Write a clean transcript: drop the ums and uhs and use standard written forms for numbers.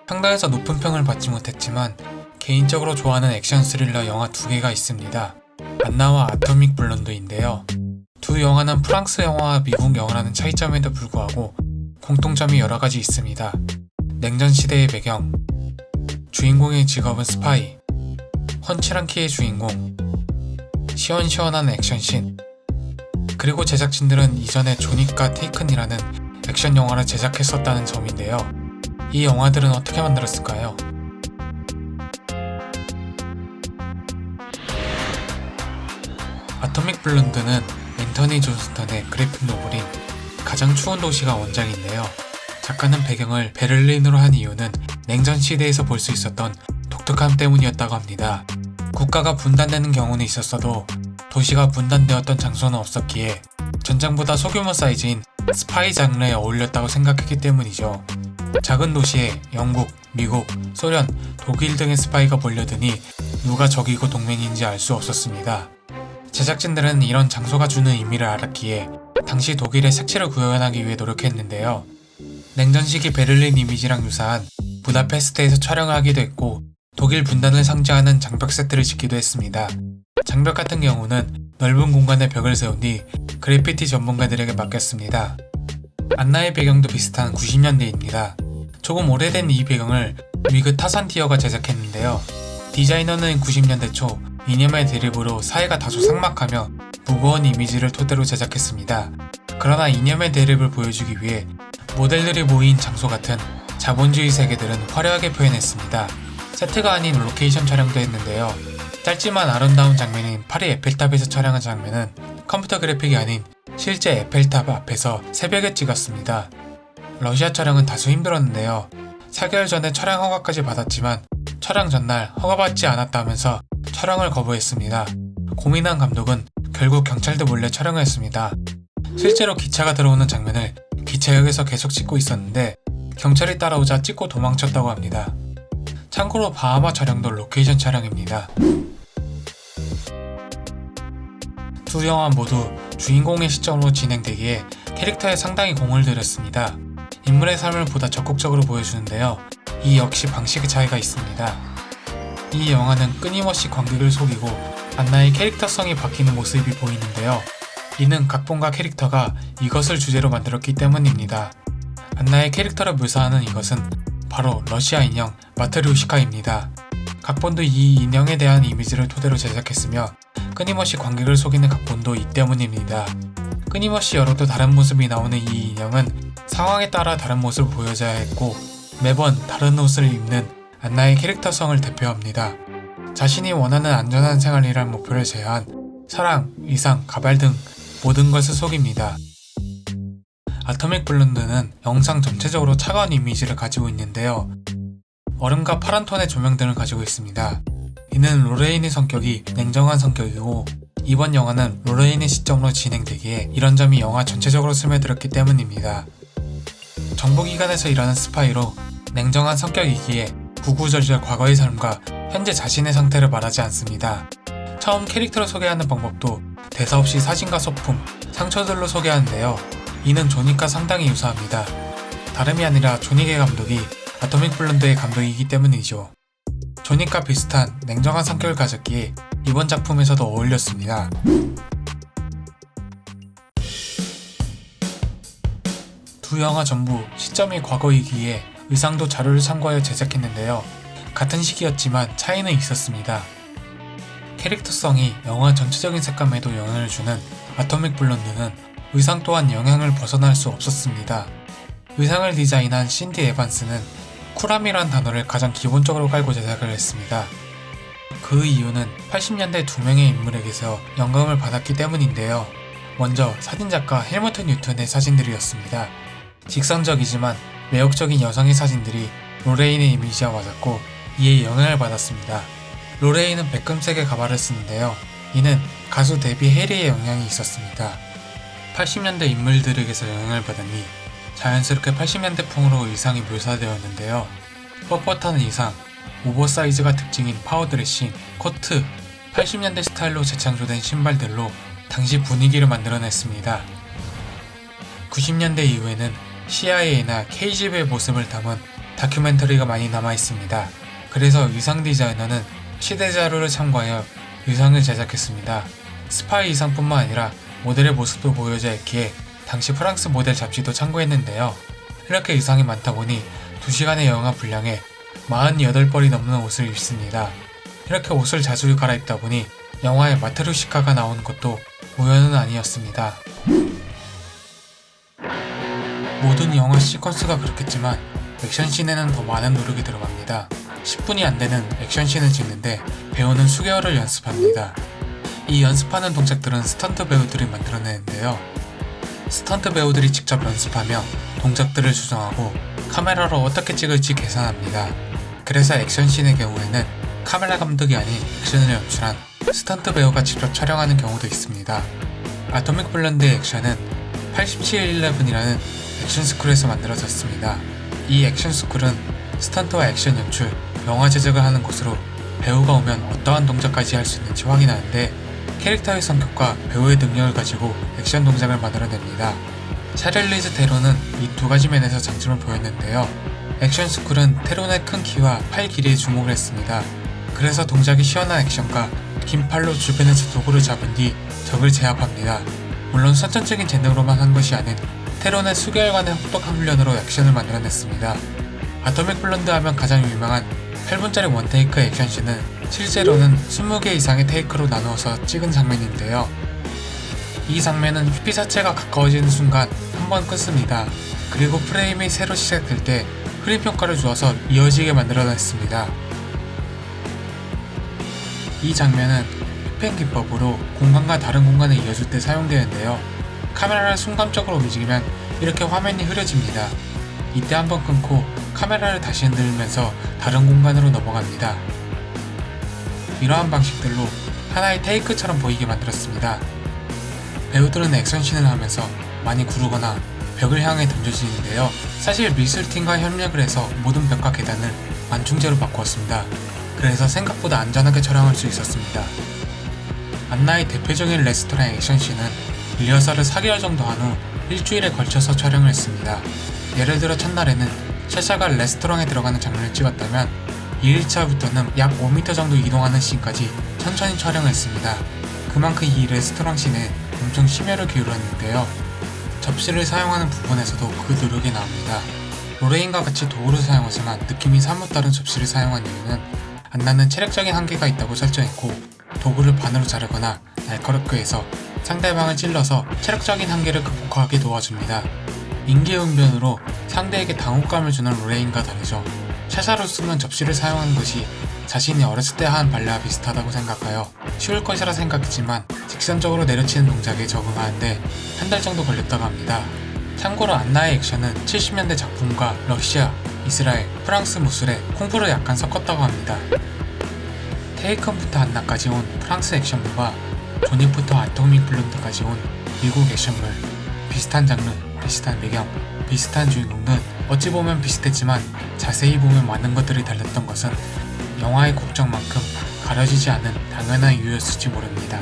상당에서 높은 평을 받지 못했지만 개인적으로 좋아하는 액션 스릴러 영화 두 개가 있습니다. 안나와 아토믹 블론드인데요. 두 영화는 프랑스 영화와 미국 영화라는 차이점에도 불구하고 공통점이 여러 가지 있습니다. 냉전 시대의 배경, 주인공의 직업은 스파이, 훤칠한 키의 주인공, 시원시원한 액션씬, 그리고 제작진들은 이전에 존윅과 테이큰이라는 액션 영화를 제작했었다는 점인데요. 이 영화들은 어떻게 만들었을까요? 아토믹 블론드는 앤서니 존스턴의 그래픽 노블인 가장 추운 도시가 원작인데요. 작가는 배경을 베를린으로 한 이유는 냉전 시대에서 볼 수 있었던 독특함 때문이었다고 합니다. 국가가 분단되는 경우는 있었어도 도시가 분단되었던 장소는 없었기에 전장보다 소규모 사이즈인 스파이 장르에 어울렸다고 생각했기 때문이죠. 작은 도시에 영국, 미국, 소련, 독일 등의 스파이가 몰려드니 누가 적이고 동맹인지 알 수 없었습니다. 제작진들은 이런 장소가 주는 의미를 알았기에 당시 독일의 색채를 구현하기 위해 노력했는데요. 냉전 시기 베를린 이미지랑 유사한 부다페스트에서 촬영을 하기도 했고 독일 분단을 상징하는 장벽 세트를 짓기도 했습니다. 장벽 같은 경우는 넓은 공간에 벽을 세운 뒤 그래피티 전문가들에게 맡겼습니다. 안나의 배경도 비슷한 90년대입니다. 조금 오래된 이 배경을 위그 타산티어가 제작했는데요. 디자이너는 90년대 초 이념의 대립으로 사회가 다소 삭막하며 무거운 이미지를 토대로 제작했습니다. 그러나 이념의 대립을 보여주기 위해 모델들이 모인 장소 같은 자본주의 세계들은 화려하게 표현했습니다. 세트가 아닌 로케이션 촬영도 했는데요. 짧지만 아름다운 장면인 파리 에펠탑에서 촬영한 장면은 컴퓨터 그래픽이 아닌 실제 에펠탑 앞에서 새벽에 찍었습니다. 러시아 촬영은 다소 힘들었는데요. 4개월 전에 촬영 허가까지 받았지만 촬영 전날 허가받지 않았다면서 촬영을 거부했습니다. 고민한 감독은 결국 경찰도 몰래 촬영을 했습니다. 실제로 기차가 들어오는 장면을 기차역에서 계속 찍고 있었는데 경찰이 따라오자 찍고 도망쳤다고 합니다. 참고로 바하마 촬영도 로케이션 촬영입니다. 두 영화 모두 주인공의 시점으로 진행되기에 캐릭터에 상당히 공을 들였습니다. 인물의 삶을 보다 적극적으로 보여주는데요. 이 역시 방식의 차이가 있습니다. 이 영화는 끊임없이 관객을 속이고 안나의 캐릭터성이 바뀌는 모습이 보이는데요. 이는 각본과 캐릭터가 이것을 주제로 만들었기 때문입니다. 안나의 캐릭터를 묘사하는 이것은 바로 러시아 인형 마트리오시카입니다. 각본도 이 인형에 대한 이미지를 토대로 제작했으며 끊임없이 관객을 속이는 각본도 이 때문입니다. 끊임없이 열어도 다른 모습이 나오는 이 인형은 상황에 따라 다른 모습을 보여줘야 했고 매번 다른 옷을 입는 안나의 캐릭터성을 대표합니다. 자신이 원하는 안전한 생활이란 목표를 제한 사랑, 위상, 가발 등 모든 것을 속입니다. 아토믹 블론드는 영상 전체적으로 차가운 이미지를 가지고 있는데요. 얼음과 파란 톤의 조명등을 가지고 있습니다. 이는 로레인의 성격이 냉정한 성격이고 이번 영화는 로레인의 시점으로 진행되기에 이런 점이 영화 전체적으로 스며들었기 때문입니다. 정보기관에서 일하는 스파이로 냉정한 성격이기에 구구절절 과거의 삶과 현재 자신의 상태를 말하지 않습니다. 처음 캐릭터를 소개하는 방법도 대사 없이 사진과 소품, 상처들로 소개하는데요. 이는 존윅과 상당히 유사합니다. 다름이 아니라 존윅의 감독이 아토믹 블론드의 감독이기 때문이죠. 존윅과 비슷한 냉정한 성격을 가졌기에 이번 작품에서도 어울렸습니다. 두 영화 전부 시점이 과거이기에 의상도 자료를 참고하여 제작했는데요. 같은 시기였지만 차이는 있었습니다. 캐릭터성이 영화 전체적인 색감에도 영향을 주는 아토믹 블론드는 의상 또한 영향을 벗어날 수 없었습니다. 의상을 디자인한 신디 에반스는 쿨함이란 단어를 가장 기본적으로 깔고 제작을 했습니다. 그 이유는 80년대 두 명의 인물에게서 영감을 받았기 때문인데요. 먼저 사진작가 헬무트 뉴튼의 사진들이었습니다. 직선적이지만 매혹적인 여성의 사진들이 로레인의 이미지와 맞았고 이에 영향을 받았습니다. 로레인은 백금색의 가발을 쓰는데요. 이는 가수 데비 해리의 영향이 있었습니다. 80년대 인물들에게서 영향을 받으니 자연스럽게 80년대 풍으로 의상이 묘사되었는데요. 뻣뻣한 의상, 오버사이즈가 특징인 파워드레싱, 코트, 80년대 스타일로 재창조된 신발들로 당시 분위기를 만들어냈습니다. 90년대 이후에는 CIA나 KGB의 모습을 담은 다큐멘터리가 많이 남아 있습니다. 그래서 의상 디자이너는 시대 자료를 참고하여 의상을 제작했습니다. 스파이 의상뿐만 아니라 모델의 모습도 보여져 있기에 당시 프랑스 모델 잡지도 참고했는데요. 이렇게 의상이 많다 보니 2시간의 영화 분량에 48벌이 넘는 옷을 입습니다. 이렇게 옷을 자주 갈아입다 보니 영화에 마트루시카가 나온 것도 우연은 아니었습니다. 모든 영화 시퀀스가 그렇겠지만 액션씬에는 더 많은 노력이 들어갑니다. 10분이 안 되는 액션씬을 찍는데 배우는 수개월을 연습합니다. 이 연습하는 동작들은 스턴트 배우들이 만들어내는데요. 스턴트 배우들이 직접 연습하며 동작들을 조정하고 카메라로 어떻게 찍을지 계산합니다. 그래서 액션씬의 경우에는 카메라 감독이 아닌 액션을 연출한 스턴트 배우가 직접 촬영하는 경우도 있습니다. 아토믹 블론드의 액션은 8711이라는 액션 스쿨에서 만들어졌습니다. 이 액션 스쿨은 스턴트와 액션 연출, 영화 제작을 하는 곳으로 배우가 오면 어떠한 동작까지 할 수 있는지 확인하는데 캐릭터의 성격과 배우의 능력을 가지고 액션 동작을 만들어냅니다. 샤를리즈 테론은 이 두 가지 면에서 장점을 보였는데요. 액션 스쿨은 테론의 큰 키와 팔 길이에 주목을 했습니다. 그래서 동작이 시원한 액션과 긴 팔로 주변에서 도구를 잡은 뒤 적을 제압합니다. 물론 선천적인 재능으로만 한 것이 아닌 테론의 수개월간의 혹독한 훈련으로 액션을 만들어냈습니다. 아토믹 블론드 하면 가장 유명한 8분짜리 원테이크 액션씬은 실제로는 20개 이상의 테이크로 나누어서 찍은 장면인데요. 이 장면은 휘피사체가 가까워지는 순간 한 번 끊습니다. 그리고 프레임이 새로 시작될 때 흐림 효과를 주어서 이어지게 만들어냈습니다. 이 장면은 휘펜 기법으로 공간과 다른 공간을 이어줄 때 사용되는데요. 카메라를 순간적으로 움직이면 이렇게 화면이 흐려집니다. 이때 한번 끊고 카메라를 다시 흔들면서 다른 공간으로 넘어갑니다. 이러한 방식들로 하나의 테이크처럼 보이게 만들었습니다. 배우들은 액션씬을 하면서 많이 구르거나 벽을 향해 던져지는데요. 사실 미술팀과 협력을 해서 모든 벽과 계단을 완충제로 바꾸었습니다. 그래서 생각보다 안전하게 촬영할 수 있었습니다. 안나의 대표적인 레스토랑 액션씬은 리허설을 4개월 정도 한 후 일주일에 걸쳐서 촬영을 했습니다. 예를 들어 첫날에는 샤샤가 레스토랑에 들어가는 장면을 찍었다면 2일차부터는 약 5m 정도 이동하는 씬까지 천천히 촬영했습니다. 그만큼 이 레스토랑 씬에 엄청 심혈을 기울였는데요. 접시를 사용하는 부분에서도 그 노력이 나옵니다. 로레인과 같이 도구를 사용하지만 느낌이 사뭇 다른 접시를 사용한 이유는 안나는 체력적인 한계가 있다고 설정했고 도구를 반으로 자르거나 날카롭게 해서 상대방을 찔러서 체력적인 한계를 극복하게 도와줍니다. 인기응변으로 상대에게 당혹감을 주는 로레인과 다르죠. 샤샤로 쓰는 접시를 사용하는 것이 자신이 어렸을 때 한 발레와 비슷하다고 생각하여 쉬울 것이라 생각했지만 직선적으로 내려치는 동작에 적응하는데 한 달 정도 걸렸다고 합니다. 참고로 안나의 액션은 70년대 작품과 러시아, 이스라엘, 프랑스 무술에 콩푸를 약간 섞었다고 합니다. 테이큰부터 안나까지 온 프랑스 액션물과 조닉부터 아토믹 블론드까지 온 미국 액션물, 비슷한 장르, 비슷한 배경, 비슷한 주인공은 어찌 보면 비슷했지만 자세히 보면 많은 것들이 달랐던 것은 영화의 국적만큼 가려지지 않은 당연한 이유였을지 모릅니다.